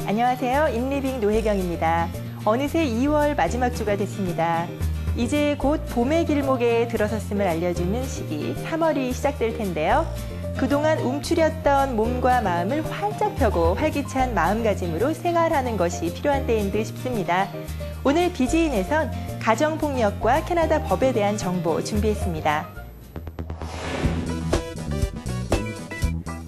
안녕하세요. 인리빙 노혜경입니다. 어느새 2월 마지막 주가 됐습니다. 이제 곧 봄의 길목에 들어섰음을 알려주는 시기 3월이 시작될 텐데요. 그동안 움츠렸던 몸과 마음을 활짝 펴고 활기찬 마음가짐으로 생활하는 것이 필요한 때인 듯 싶습니다. 오늘 비지인에선 가정폭력과 캐나다 법에 대한 정보 준비했습니다.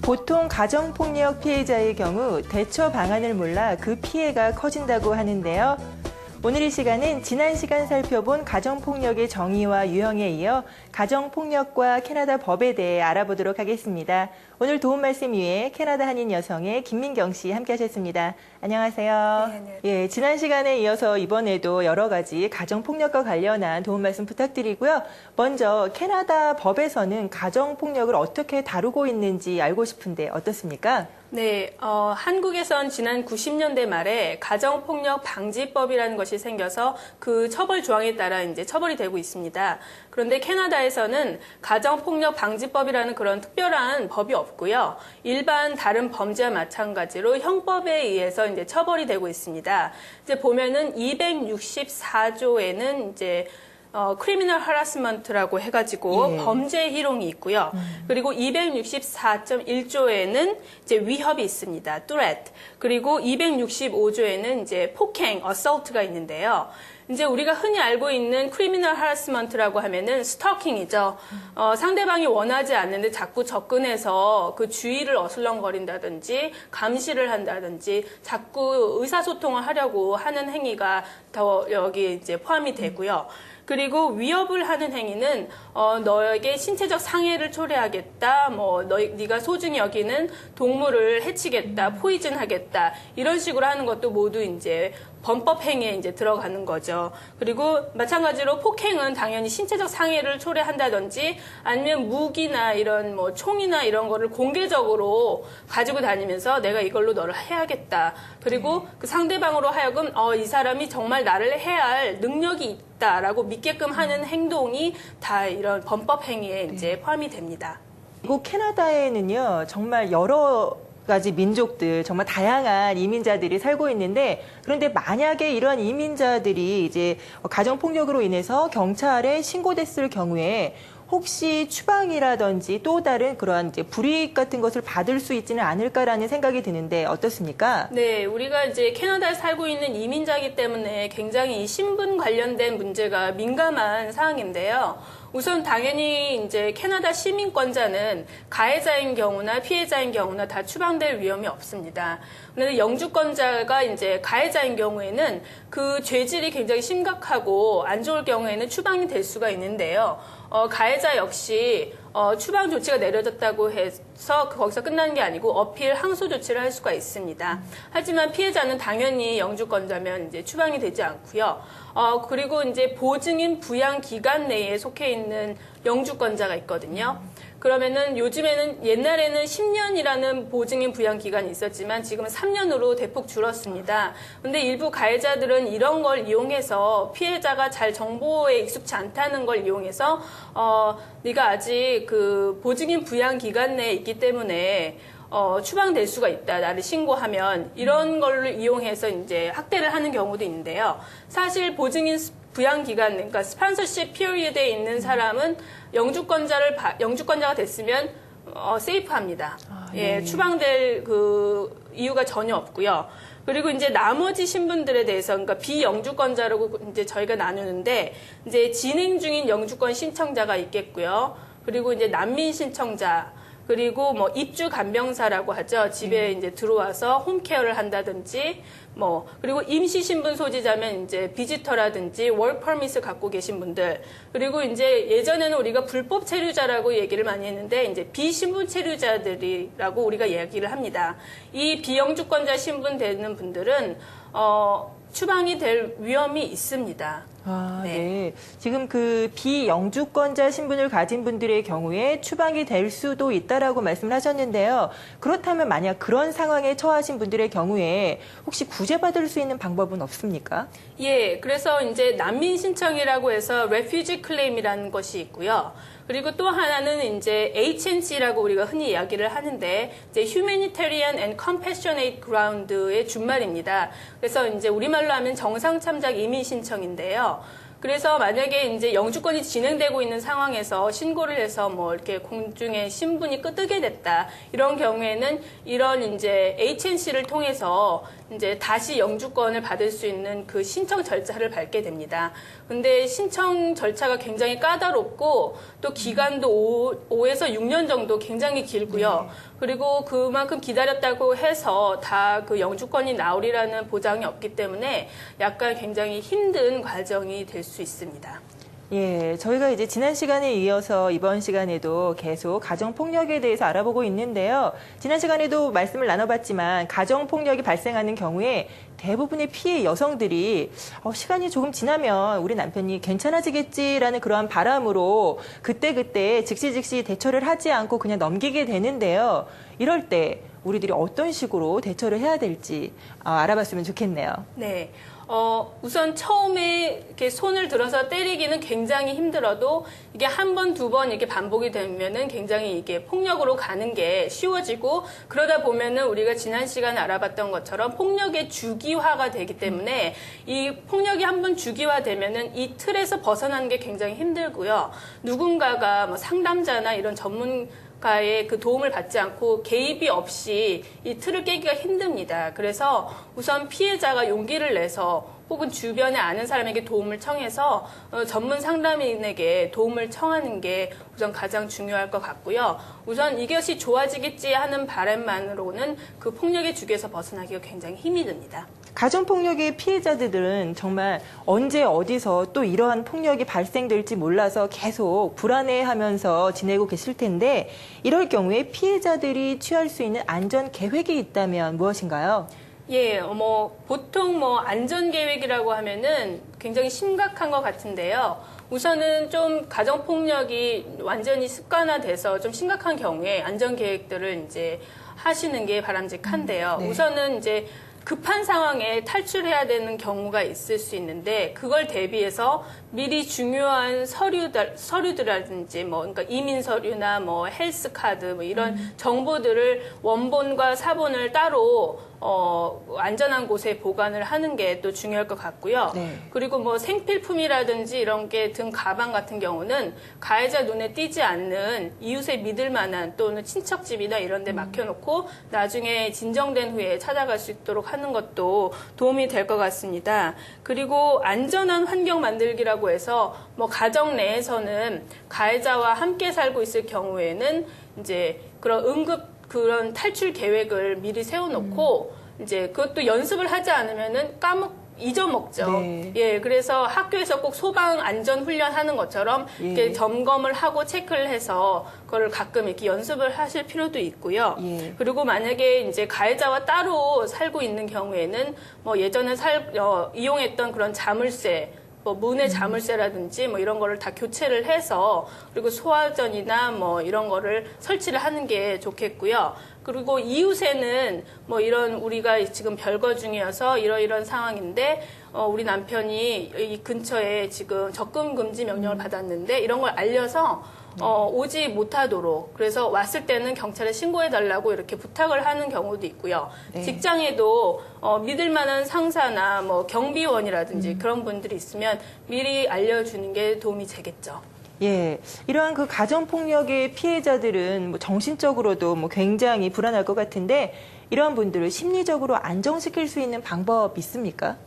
보통 가정폭력 피해자의 경우 대처 방안을 몰라 그 피해가 커진다고 하는데요. 오늘 이 시간은 지난 시간 살펴본 가정폭력의 정의와 유형에 이어 가정폭력과 캐나다 법에 대해 알아보도록 하겠습니다. 오늘 도움 말씀 위해 캐나다 한인 여성의 김민경 씨 함께 하셨습니다. 안녕하세요. 네. 예, 지난 시간에 이어서 이번에도 여러 가지 가정폭력과 관련한 도움 말씀 부탁드리고요. 먼저 캐나다 법에서는 가정폭력을 어떻게 다루고 있는지 알고 싶은데 어떻습니까? 네, 한국에선 지난 90년대 말에 가정폭력 방지법이라는 것이 생겨서 그 처벌 조항에 따라 이제 처벌이 되고 있습니다. 그런데 캐나다에서는 가정폭력 방지법이라는 그런 특별한 법이 없고요. 일반 다른 범죄와 마찬가지로 형법에 의해서 이제 처벌이 되고 있습니다. 이제 보면은 264조에는 이제 크리미널 하라스먼트라고 해가지고 예. 범죄 희롱이 있고요. 그리고 264.1조에는 이제 위협이 있습니다. threat. 그리고 265조에는 이제 폭행, assault가 있는데요. 이제 우리가 흔히 알고 있는 크리미널 하라스먼트라고 하면은 스토킹이죠. 상대방이 원하지 않는데 자꾸 접근해서 그 주의를 어슬렁거린다든지 감시를 한다든지 자꾸 의사소통을 하려고 하는 행위가 더 여기에 이제 포함이 되고요. 그리고 위협을 하는 행위는 너에게 신체적 상해를 초래하겠다, 네가 소중히 여기는 동물을 해치겠다, 포이즌하겠다 이런 식으로 하는 것도 모두 이제 범법 행위에 이제 들어가는 거죠. 그리고 마찬가지로 폭행은 당연히 신체적 상해를 초래한다든지 아니면 무기나 이런 총이나 이런 거를 공개적으로 가지고 다니면서 내가 이걸로 너를 해야겠다. 그리고 그 상대방으로 하여금 이 사람이 정말 나를 해야 할 능력이 있다라고 믿게끔 하는 행동이 다 이런 범법 행위에 이제 포함이 됩니다. 그리고 캐나다에는요, 정말 여러 가지 민족들, 정말 다양한 이민자들이 살고 있는데, 그런데 만약에 이러한 이민자들이 이제 가정폭력으로 인해서 경찰에 신고됐을 경우에 혹시 추방이라든지 또 다른 그러한 이제 불이익 같은 것을 받을 수 있지는 않을까라는 생각이 드는데 어떻습니까? 네, 우리가 이제 캐나다에 살고 있는 이민자이기 때문에 굉장히 이 신분 관련된 문제가 민감한 사항인데요. 우선 당연히 이제 캐나다 시민권자는 가해자인 경우나 피해자인 경우나 다 추방될 위험이 없습니다. 그런데 영주권자가 이제 가해자인 경우에는 그 죄질이 굉장히 심각하고 안 좋을 경우에는 추방이 될 수가 있는데요. 가해자 역시 추방 조치가 내려졌다고 해서 거기서 끝나는 게 아니고 어필 항소 조치를 할 수가 있습니다. 하지만 피해자는 당연히 영주권자면 이제 추방이 되지 않고요. 그리고 이제 보증인 부양 기간 내에 속해 있는 영주권자가 있거든요. 그러면은 요즘에는 옛날에는 10년이라는 보증인 부양 기간이 있었지만 지금은 3년으로 대폭 줄었습니다. 근데 일부 가해자들은 이런 걸 이용해서 피해자가 잘 정보에 익숙치 않다는 걸 이용해서 네가 아직 그 보증인 부양 기간 내에 있기 때문에 추방될 수가 있다. 나를 신고하면 이런 걸 이용해서 이제 학대를 하는 경우도 있는데요. 사실 보증인 부양 기간, 그러니까 스폰서십 피리어드에 있는 사람은 영주권자가 됐으면 세이프합니다. 네. 예, 추방될 그 이유가 전혀 없고요. 그리고 이제 나머지 신분들에 대해서, 그러니까 비영주권자라고 이제 저희가 나누는데, 이제 진행 중인 영주권 신청자가 있겠고요. 그리고 이제 난민 신청자, 그리고 입주 간병사라고 하죠. 집에 이제 들어와서 홈케어를 한다든지, 그리고 임시 신분 소지자면 이제 비지터라든지 워크 퍼밋을 갖고 계신 분들, 그리고 이제 예전에는 우리가 불법 체류자라고 얘기를 많이 했는데 이제 비신분 체류자들이라고 우리가 얘기를 합니다. 이 비영주권자 신분 되는 분들은 추방이 될 위험이 있습니다. 아, 네. 네. 지금 그 비영주권자 신분을 가진 분들의 경우에 추방이 될 수도 있다라고 말씀을 하셨는데요. 그렇다면 만약 그런 상황에 처하신 분들의 경우에 혹시 구제받을 수 있는 방법은 없습니까? 예, 그래서 이제 난민 신청이라고 해서 refugee claim이라는 것이 있고요. 그리고 또 하나는 이제 HNC라고 우리가 흔히 이야기를 하는데 이제 Humanitarian and Compassionate Ground의 준말입니다. 그래서 이제 우리말로 하면 정상 참작 이민 신청인데요. 그래서 만약에 이제 영주권이 진행되고 있는 상황에서 신고를 해서 뭐 이렇게 공중에 신분이 끄뜨게 됐다. 이런 경우에는 이런 이제 HNC를 통해서 이제 다시 영주권을 받을 수 있는 그 신청 절차를 밟게 됩니다. 근데 신청 절차가 굉장히 까다롭고 또 기간도 5에서 6년 정도 굉장히 길고요. 그리고 그만큼 기다렸다고 해서 다 그 영주권이 나오리라는 보장이 없기 때문에 약간 굉장히 힘든 과정이 될 수 있습니다. 예, 저희가 이제 지난 시간에 이어서 이번 시간에도 계속 가정폭력에 대해서 알아보고 있는데요. 지난 시간에도 말씀을 나눠봤지만 가정폭력이 발생하는 경우에 대부분의 피해 여성들이 시간이 조금 지나면 우리 남편이 괜찮아지겠지라는 그러한 바람으로 그때그때 즉시 대처를 하지 않고 그냥 넘기게 되는데요. 이럴 때 우리들이 어떤 식으로 대처를 해야 될지 알아봤으면 좋겠네요. 네. 우선 처음에 이렇게 손을 들어서 때리기는 굉장히 힘들어도 이게 한 번, 두 번 이렇게 반복이 되면은 굉장히 이게 폭력으로 가는 게 쉬워지고 그러다 보면은 우리가 지난 시간에 알아봤던 것처럼 폭력의 주기화가 되기 때문에 이 폭력이 한 번 주기화되면은 이 틀에서 벗어나는 게 굉장히 힘들고요. 누군가가 뭐 상담자나 이런 전문가의 그 도움을 받지 않고 개입이 없이 이 틀을 깨기가 힘듭니다. 그래서 우선 피해자가 용기를 내서 혹은 주변에 아는 사람에게 도움을 청해서 전문 상담인에게 도움을 청하는 게 우선 가장 중요할 것 같고요. 우선 이것이 좋아지겠지 하는 바람만으로는 그 폭력의 주기에서 벗어나기가 굉장히 힘이 듭니다. 가정폭력의 피해자들은 정말 언제 어디서 또 이러한 폭력이 발생될지 몰라서 계속 불안해하면서 지내고 계실 텐데 이럴 경우에 피해자들이 취할 수 있는 안전 계획이 있다면 무엇인가요? 예, 보통 안전계획이라고 하면은 굉장히 심각한 것 같은데요. 우선은 좀 가정폭력이 완전히 습관화돼서 좀 심각한 경우에 안전계획들을 이제 하시는 게 바람직한데요. 네. 우선은 이제 급한 상황에 탈출해야 되는 경우가 있을 수 있는데 그걸 대비해서 미리 중요한 서류들이라든지 그러니까 이민 서류나 헬스 카드 이런 정보들을 원본과 사본을 따로 안전한 곳에 보관을 하는 게 또 중요할 것 같고요. 네. 그리고 생필품이라든지 이런 게 등 가방 같은 경우는 가해자 눈에 띄지 않는 이웃에 믿을 만한 또는 친척집이나 이런 데 맡겨놓고 나중에 진정된 후에 찾아갈 수 있도록 하는 것도 도움이 될 것 같습니다. 그리고 안전한 환경 만들기라고 해서 가정 내에서는 가해자와 함께 살고 있을 경우에는 이제 그런 탈출 계획을 미리 세워놓고 이제 그것도 연습을 하지 않으면은 잊어먹죠. 네. 예, 그래서 학교에서 꼭 소방 안전 훈련하는 것처럼 예. 이렇게 점검을 하고 체크를 해서 그걸 가끔 이렇게 연습을 하실 필요도 있고요. 예. 그리고 만약에 이제 가해자와 따로 살고 있는 경우에는 예전에 이용했던 그런 자물쇠 문의 자물쇠라든지 이런 거를 다 교체를 해서 그리고 소화전이나 이런 거를 설치를 하는 게 좋겠고요. 그리고 이웃에는 이런 우리가 지금 별거 중이어서 이런 상황인데 우리 남편이 이 근처에 지금 접근 금지 명령을 받았는데 이런 걸 알려서 오지 못하도록 그래서 왔을 때는 경찰에 신고해달라고 이렇게 부탁을 하는 경우도 있고요. 네. 직장에도 믿을 만한 상사나 경비원이라든지 그런 분들이 있으면 미리 알려주는 게 도움이 되겠죠. 예, 이러한 그 가정폭력의 피해자들은 정신적으로도 굉장히 불안할 것 같은데 이러한 분들을 심리적으로 안정시킬 수 있는 방법 있습니까?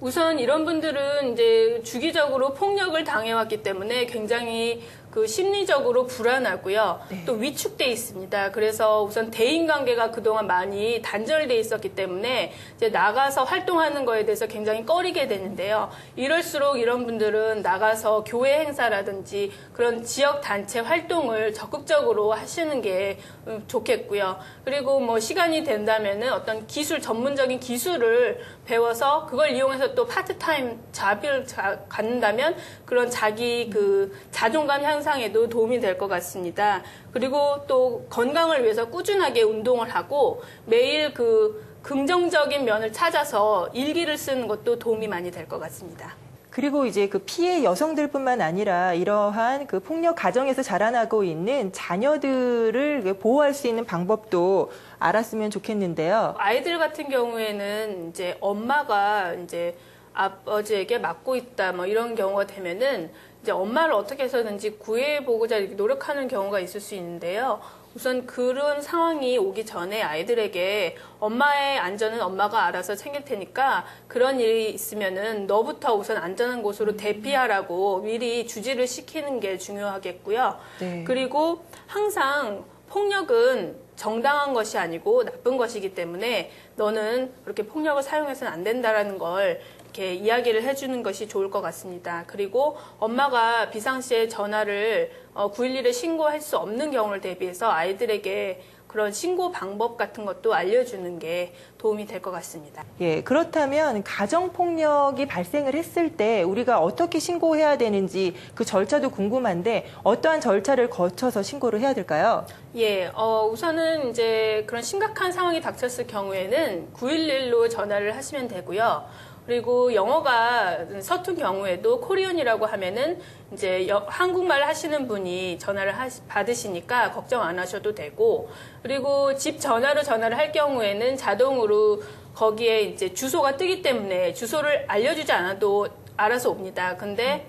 우선 이런 분들은 이제 주기적으로 폭력을 당해왔기 때문에 굉장히 그 심리적으로 불안하고요. 네. 또 위축돼 있습니다. 그래서 우선 대인관계가 그동안 많이 단절돼 있었기 때문에 이제 나가서 활동하는 거에 대해서 굉장히 꺼리게 되는데요. 이럴수록 이런 분들은 나가서 교회 행사라든지 그런 지역 단체 활동을 적극적으로 하시는 게 좋겠고요. 그리고 뭐 시간이 된다면은 어떤 전문적인 기술을 배워서 그걸 이용해서 또 파트타임 잡을 갖는다면 그런 자기 그 자존감 향상에도 도움이 될 것 같습니다. 그리고 또 건강을 위해서 꾸준하게 운동을 하고 매일 그 긍정적인 면을 찾아서 일기를 쓰는 것도 도움이 많이 될 것 같습니다. 그리고 이제 그 피해 여성들뿐만 아니라 이러한 그 폭력 가정에서 자라나고 있는 자녀들을 보호할 수 있는 방법도 알았으면 좋겠는데요. 아이들 같은 경우에는 이제 엄마가 이제 아버지에게 맞고 있다 뭐 이런 경우가 되면은 이제 엄마를 어떻게 해서든지 구해보고자 이렇게 노력하는 경우가 있을 수 있는데요. 우선 그런 상황이 오기 전에 아이들에게 엄마의 안전은 엄마가 알아서 챙길 테니까 그런 일이 있으면은 너부터 우선 안전한 곳으로 대피하라고 미리 주지를 시키는 게 중요하겠고요. 네. 그리고 항상 폭력은 정당한 것이 아니고 나쁜 것이기 때문에 너는 그렇게 폭력을 사용해서는 안 된다라는 걸 이렇게 이야기를 해주는 것이 좋을 것 같습니다. 그리고 엄마가 비상시에 전화를 911에 신고할 수 없는 경우를 대비해서 아이들에게 그런 신고 방법 같은 것도 알려주는 게 도움이 될 것 같습니다. 예, 그렇다면 가정폭력이 발생을 했을 때 우리가 어떻게 신고해야 되는지 그 절차도 궁금한데 어떠한 절차를 거쳐서 신고를 해야 될까요? 예, 우선은 이제 그런 심각한 상황이 닥쳤을 경우에는 911로 전화를 하시면 되고요. 그리고 영어가 서툰 경우에도 코리언이라고 하면은 이제 한국말 하시는 분이 전화를 받으시니까 걱정 안 하셔도 되고, 그리고 집 전화로 전화를 할 경우에는 자동으로 거기에 이제 주소가 뜨기 때문에 주소를 알려주지 않아도 알아서 옵니다. 근데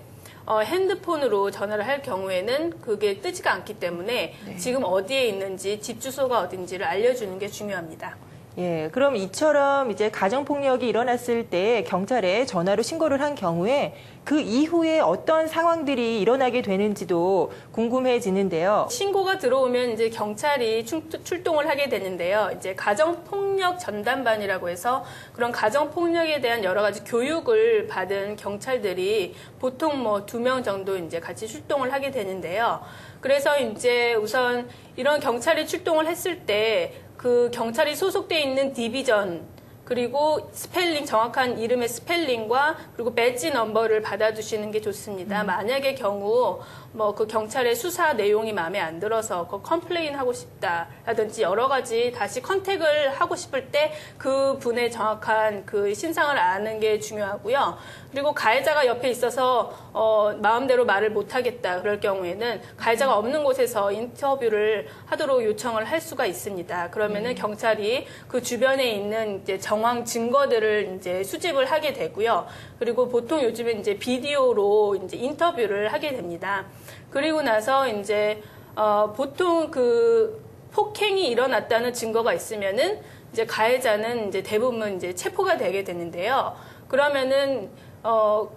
핸드폰으로 전화를 할 경우에는 그게 뜨지가 않기 때문에 네. 지금 어디에 있는지 집 주소가 어딘지를 알려주는 게 중요합니다. 예, 그럼 이처럼 이제 가정폭력이 일어났을 때 경찰에 전화로 신고를 한 경우에 그 이후에 어떤 상황들이 일어나게 되는지도 궁금해지는데요. 신고가 들어오면 이제 경찰이 출동을 하게 되는데요. 이제 가정폭력 전담반이라고 해서 그런 가정폭력에 대한 여러 가지 교육을 받은 경찰들이 보통 뭐 2명 정도 이제 같이 출동을 하게 되는데요. 그래서 이제 우선 이런 경찰이 출동을 했을 때 그 경찰이 소속돼 있는 디비전 그리고 스펠링, 정확한 이름의 스펠링과 그리고 배지 넘버를 받아두시는 게 좋습니다. 만약의 경우 뭐 그 경찰의 수사 내용이 마음에 안 들어서 그 컴플레인 하고 싶다라든지 여러 가지 다시 컨택을 하고 싶을 때 그 분의 정확한 그 신상을 아는 게 중요하고요. 그리고 가해자가 옆에 있어서 마음대로 말을 못 하겠다 그럴 경우에는 가해자가 없는 곳에서 인터뷰를 하도록 요청을 할 수가 있습니다. 그러면은 경찰이 그 주변에 있는 이제 정황 증거들을 이제 수집을 하게 되고요. 그리고 보통 요즘에 이제 비디오로 이제 인터뷰를 하게 됩니다. 그리고 나서 이제 보통 그 폭행이 일어났다는 증거가 있으면은 이제 가해자는 이제 대부분 이제 체포가 되게 되는데요. 그러면은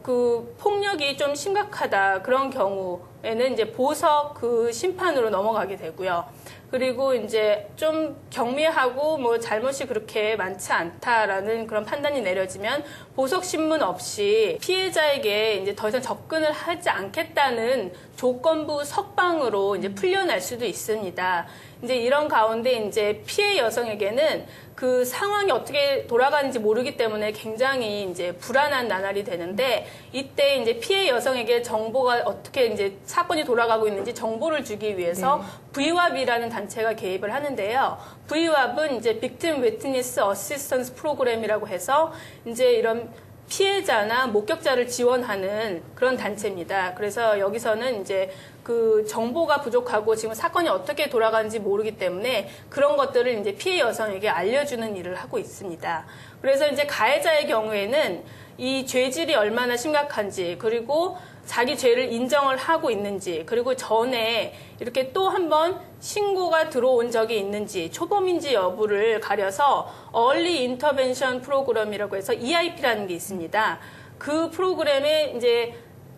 그 폭력이 좀 심각하다 그런 경우에는 이제 보석 그 심판으로 넘어가게 되고요. 그리고 이제 좀 경미하고 뭐 잘못이 그렇게 많지 않다라는 그런 판단이 내려지면 보석 신문 없이 피해자에게 이제 더 이상 접근을 하지 않겠다는 조건부 석방으로 이제 풀려날 수도 있습니다. 이제 이런 가운데 이제 피해 여성에게는 그 상황이 어떻게 돌아가는지 모르기 때문에 굉장히 이제 불안한 나날이 되는데 이때 이제 피해 여성에게 정보가 어떻게 이제 사건이 돌아가고 있는지 정보를 주기 위해서 VWAP이라는 단체가 개입을 하는데요. VWAP은 이제 Victim Witness Assistance Program이라고 해서 이제 이런 피해자나 목격자를 지원하는 그런 단체입니다. 그래서 여기서는 이제 그 정보가 부족하고 지금 사건이 어떻게 돌아가는지 모르기 때문에 그런 것들을 이제 피해 여성에게 알려주는 일을 하고 있습니다. 그래서 이제 가해자의 경우에는 이 죄질이 얼마나 심각한지 그리고 자기 죄를 인정을 하고 있는지 그리고 전에 이렇게 또 한 번 신고가 들어온 적이 있는지 초범인지 여부를 가려서 Early Intervention 프로그램이라고 해서 EIP라는 게 있습니다. 그 프로그램에 이제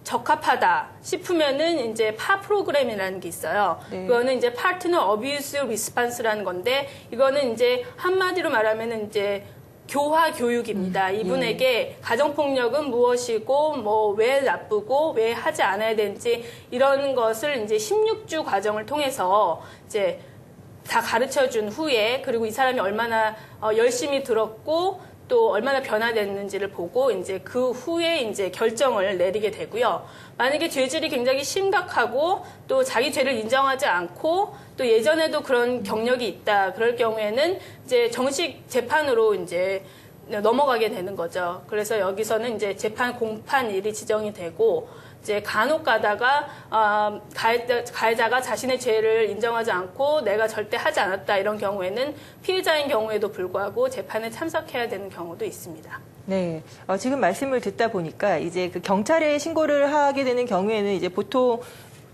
적합하다 싶으면은 이제 파 프로그램이라는 게 있어요. 네. 그거는 이제 파트너 어뷰스 리스판스라는 건데 이거는 이제 한마디로 말하면은 이제 교화 교육입니다. 이분에게 가정폭력은 무엇이고, 뭐, 왜 나쁘고, 왜 하지 않아야 되는지, 이런 것을 이제 16주 과정을 통해서 이제 다 가르쳐 준 후에, 그리고 이 사람이 얼마나 열심히 들었고, 또 얼마나 변화됐는지를 보고, 이제 그 후에 이제 결정을 내리게 되고요. 만약에 죄질이 굉장히 심각하고, 또 자기 죄를 인정하지 않고, 또 예전에도 그런 경력이 있다. 그럴 경우에는 이제 정식 재판으로 이제 넘어가게 되는 거죠. 그래서 여기서는 이제 재판 공판일이 지정이 되고, 이제 간혹 가다가 가해자가 자신의 죄를 인정하지 않고 내가 절대 하지 않았다 이런 경우에는 피해자인 경우에도 불구하고 재판에 참석해야 되는 경우도 있습니다. 네. 지금 말씀을 듣다 보니까 이제 그 경찰에 신고를 하게 되는 경우에는 이제 보통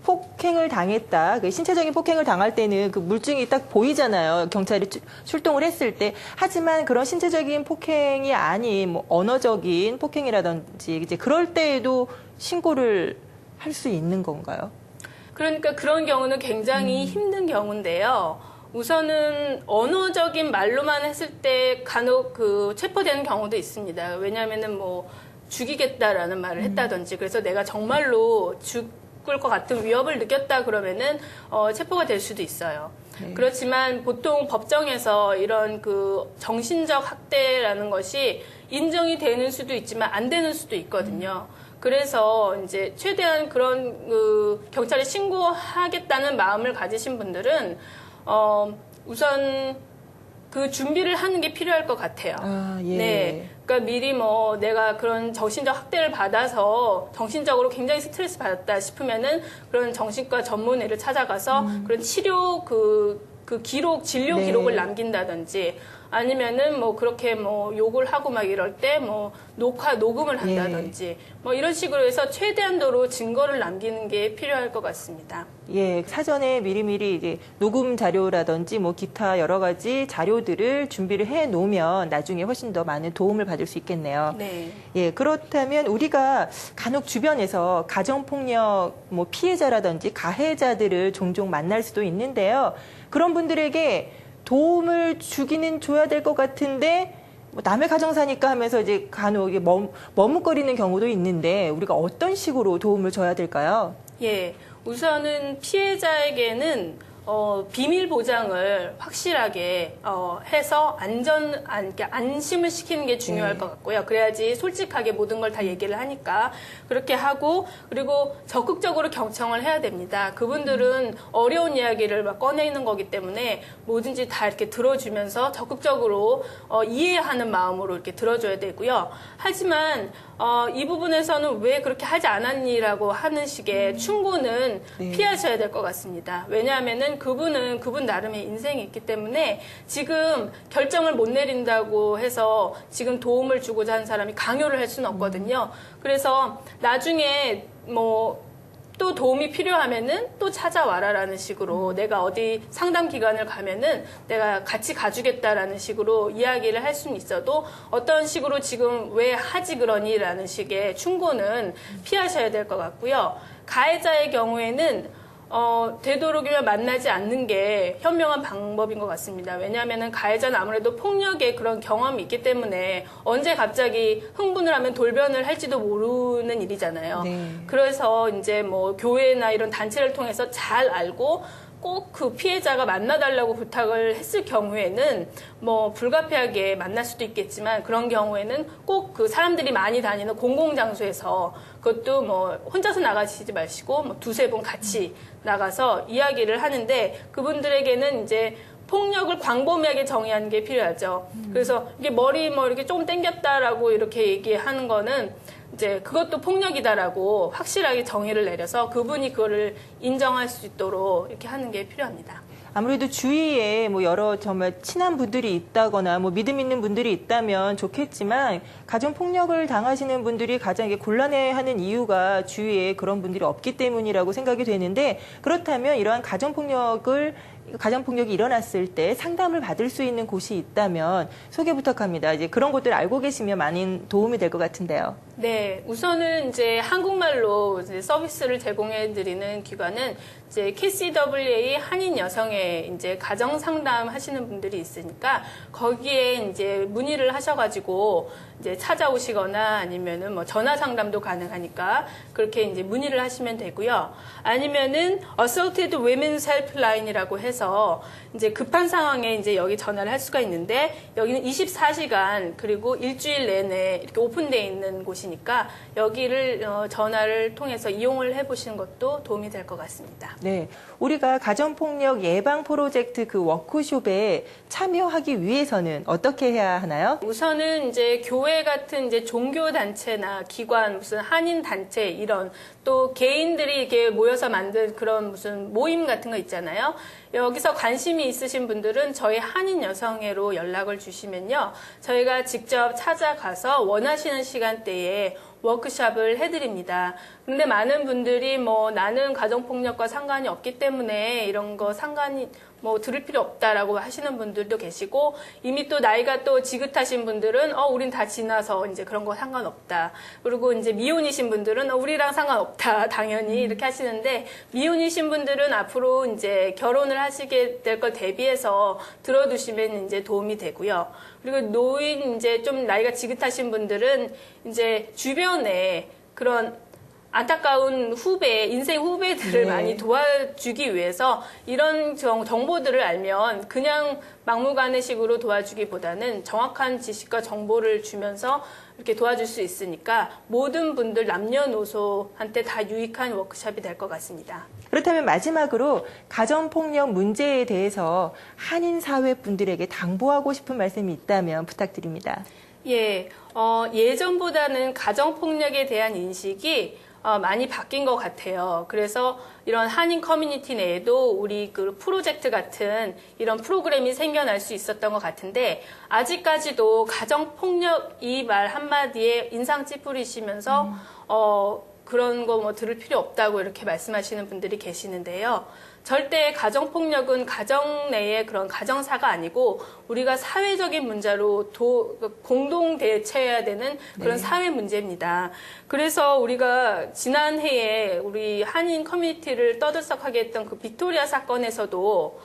폭행을 당했다, 그 신체적인 폭행을 당할 때는 그 물증이 딱 보이잖아요. 경찰이 출동을 했을 때. 하지만 그런 신체적인 폭행이 아닌 뭐 언어적인 폭행이라든지 이제 그럴 때에도 신고를 할 수 있는 건가요? 그러니까 그런 경우는 굉장히 힘든 경우인데요. 우선은 언어적인 말로만 했을 때 간혹 그 체포되는 경우도 있습니다. 왜냐하면은 뭐 죽이겠다라는 말을 했다든지 그래서 내가 정말로 죽을 것 같은 위협을 느꼈다 그러면은 체포가 될 수도 있어요. 네. 그렇지만 보통 법정에서 이런 그 정신적 학대라는 것이 인정이 되는 수도 있지만 안 되는 수도 있거든요. 그래서 이제 최대한 그런 그 경찰에 신고하겠다는 마음을 가지신 분들은 우선 그 준비를 하는 게 필요할 것 같아요. 아, 예. 네. 그러니까 미리 뭐 내가 그런 정신적 학대를 받아서 정신적으로 굉장히 스트레스 받았다 싶으면은 그런 정신과 전문의를 찾아가서 그런 치료 그 기록, 진료 네. 기록을 남긴다든지 아니면은 뭐 그렇게 뭐 욕을 하고 막 이럴 때 뭐 녹음을 한다든지 뭐 이런 식으로 해서 최대한도로 증거를 남기는 게 필요할 것 같습니다. 예, 사전에 미리미리 이제 녹음 자료라든지 뭐 기타 여러 가지 자료들을 준비를 해 놓으면 나중에 훨씬 더 많은 도움을 받을 수 있겠네요. 네. 예, 그렇다면 우리가 간혹 주변에서 가정폭력 뭐 피해자라든지 가해자들을 종종 만날 수도 있는데요. 그런 분들에게 도움을 주기는 줘야 될 것 같은데 뭐 남의 가정 사니까 하면서 이제 간혹 이게 머뭇거리는 경우도 있는데 우리가 어떤 식으로 도움을 줘야 될까요? 예. 우선은 피해자에게는 비밀 보장을 확실하게 해서 안심을 시키는 게 중요할 네. 것 같고요. 그래야지 솔직하게 모든 걸 다 얘기를 하니까 그렇게 하고 그리고 적극적으로 경청을 해야 됩니다. 그분들은 어려운 이야기를 막 꺼내는 거기 때문에 뭐든지 다 이렇게 들어주면서 적극적으로 이해하는 마음으로 이렇게 들어줘야 되고요. 하지만 이 부분에서는 왜 그렇게 하지 않았니라고 하는 식의 충고는 네. 피하셔야 될 것 같습니다. 왜냐하면은 그분은 그분 나름의 인생이 있기 때문에 지금 결정을 못 내린다고 해서 지금 도움을 주고자 하는 사람이 강요를 할 수는 없거든요. 그래서 나중에 뭐 또 도움이 필요하면은 또 찾아와라라는 식으로 내가 어디 상담 기관을 가면은 내가 같이 가주겠다라는 식으로 이야기를 할 수는 있어도 어떤 식으로 지금 왜 하지 그러니라는 식의 충고는 피하셔야 될 것 같고요. 가해자의 경우에는 되도록이면 만나지 않는 게 현명한 방법인 것 같습니다. 왜냐하면 가해자는 아무래도 폭력의 그런 경험이 있기 때문에 언제 갑자기 흥분을 하면 돌변을 할지도 모르는 일이잖아요. 네. 그래서 이제 뭐 교회나 이런 단체를 통해서 잘 알고 꼭 그 피해자가 만나달라고 부탁을 했을 경우에는 뭐 불가피하게 만날 수도 있겠지만 그런 경우에는 꼭 그 사람들이 많이 다니는 공공장소에서 그것도 뭐 혼자서 나가시지 마시고 뭐 두세 분 같이 나가서 이야기를 하는데 그분들에게는 이제 폭력을 광범위하게 정의하는 게 필요하죠. 그래서 이게 머리 뭐 이렇게 조금 당겼다라고 이렇게 얘기하는 거는 이제 그것도 폭력이다라고 확실하게 정의를 내려서 그분이 그거를 인정할 수 있도록 이렇게 하는 게 필요합니다. 아무래도 주위에 뭐 여러 정말 친한 분들이 있다거나 뭐 믿음 있는 분들이 있다면 좋겠지만 가정 폭력을 당하시는 분들이 가장 이게 곤란해하는 이유가 주위에 그런 분들이 없기 때문이라고 생각이 되는데 그렇다면 이러한 가정 폭력을 가정폭력이 일어났을 때 상담을 받을 수 있는 곳이 있다면 소개 부탁합니다. 이제 그런 것들을 알고 계시면 많은 도움이 될 것 같은데요. 네, 우선은 이제 한국말로 이제 서비스를 제공해 드리는 기관은 이제 KCWA 한인 여성의 이제 가정 상담 하시는 분들이 있으니까 거기에 이제 문의를 하셔가지고 이제 찾아오시거나 아니면은 뭐 전화 상담도 가능하니까 그렇게 이제 문의를 하시면 되고요. 아니면은 Assaulted Women's Helpline이라고 해서 이제 급한 상황에 이제 여기 전화를 할 수가 있는데 여기는 24시간 그리고 일주일 내내 이렇게 오픈되어 있는 곳이니까 여기를 전화를 통해서 이용을 해보시는 것도 도움이 될 것 같습니다. 네, 우리가 가정폭력 예방 프로젝트 그 워크숍에 참여하기 위해서는 어떻게 해야 하나요? 우선은 이제 교회 같은 이제 종교 단체나 기관, 무슨 한인 단체 이런 또 개인들이 이렇게 모여서 만든 그런 무슨 모임 같은 거 있잖아요. 여기서 관심이 있으신 분들은 저희 한인 여성회로 연락을 주시면요. 저희가 직접 찾아가서 원하시는 시간대에 워크숍을 해드립니다. 근데 많은 분들이 뭐 나는 가정폭력과 상관이 없기 때문에 이런 거 상관이 뭐 들을 필요 없다라고 하시는 분들도 계시고 이미 또 나이가 또 지긋하신 분들은 우린 다 지나서 이제 그런 거 상관없다. 그리고 이제 미혼이신 분들은 우리랑 상관없다. 당연히 이렇게 하시는데 미혼이신 분들은 앞으로 이제 결혼을 하시게 될 걸 대비해서 들어두시면 이제 도움이 되고요. 그리고 노인 이제 좀 나이가 지긋하신 분들은 이제 주변에 그런 안타까운 후배, 인생 후배들을 네. 많이 도와주기 위해서 이런 정보들을 알면 그냥 막무가내식으로 도와주기보다는 정확한 지식과 정보를 주면서 이렇게 도와줄 수 있으니까 모든 분들 남녀노소한테 다 유익한 워크숍이 될 것 같습니다. 그렇다면 마지막으로 가정폭력 문제에 대해서 한인 사회 분들에게 당부하고 싶은 말씀이 있다면 부탁드립니다. 예, 예전보다는 가정폭력에 대한 인식이 많이 바뀐 것 같아요. 그래서 이런 한인 커뮤니티 내에도 우리 그 프로젝트 같은 이런 프로그램이 생겨날 수 있었던 것 같은데 아직까지도 가정폭력 이 말 한마디에 인상 찌푸리시면서 그런 거 뭐 들을 필요 없다고 이렇게 말씀하시는 분들이 계시는데요. 절대 가정폭력은 가정 내의 그런 가정사가 아니고 우리가 사회적인 문제로 공동 대처해야 되는 그런 네. 사회 문제입니다. 그래서 우리가 지난해에 우리 한인 커뮤니티를 떠들썩하게 했던 그 빅토리아 사건에서도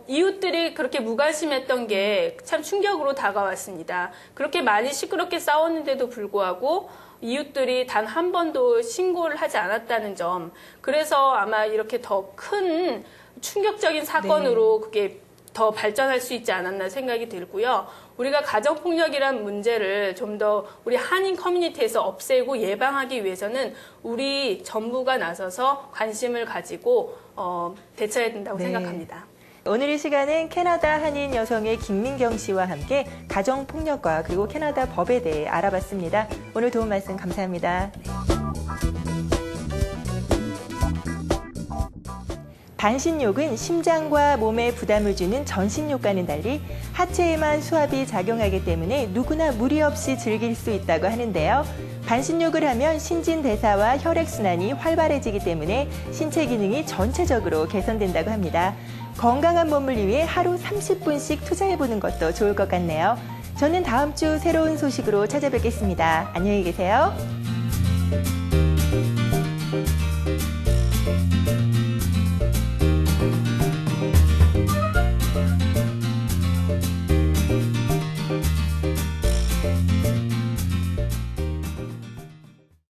이웃들이 그렇게 무관심했던 게 참 충격으로 다가왔습니다. 그렇게 많이 시끄럽게 싸웠는데도 불구하고 이웃들이 단 한 번도 신고를 하지 않았다는 점. 그래서 아마 이렇게 더 큰 충격적인 사건으로 그게 더 발전할 수 있지 않았나 생각이 들고요. 우리가 가정폭력이란 문제를 좀 더 우리 한인 커뮤니티에서 없애고 예방하기 위해서는 우리 전부가 나서서 관심을 가지고 대처해야 된다고 생각합니다. 오늘 이 시간은 캐나다 한인 여성의 김민경 씨와 함께 가정폭력과 그리고 캐나다 법에 대해 알아봤습니다. 오늘 도움 말씀 감사합니다. 반신욕은 심장과 몸에 부담을 주는 전신욕과는 달리 하체에만 수압이 작용하기 때문에 누구나 무리 없이 즐길 수 있다고 하는데요. 반신욕을 하면 신진대사와 혈액순환이 활발해지기 때문에 신체 기능이 전체적으로 개선된다고 합니다. 건강한 몸을 위해 하루 30분씩 투자해보는 것도 좋을 것 같네요. 저는 다음 주 새로운 소식으로 찾아뵙겠습니다. 안녕히 계세요.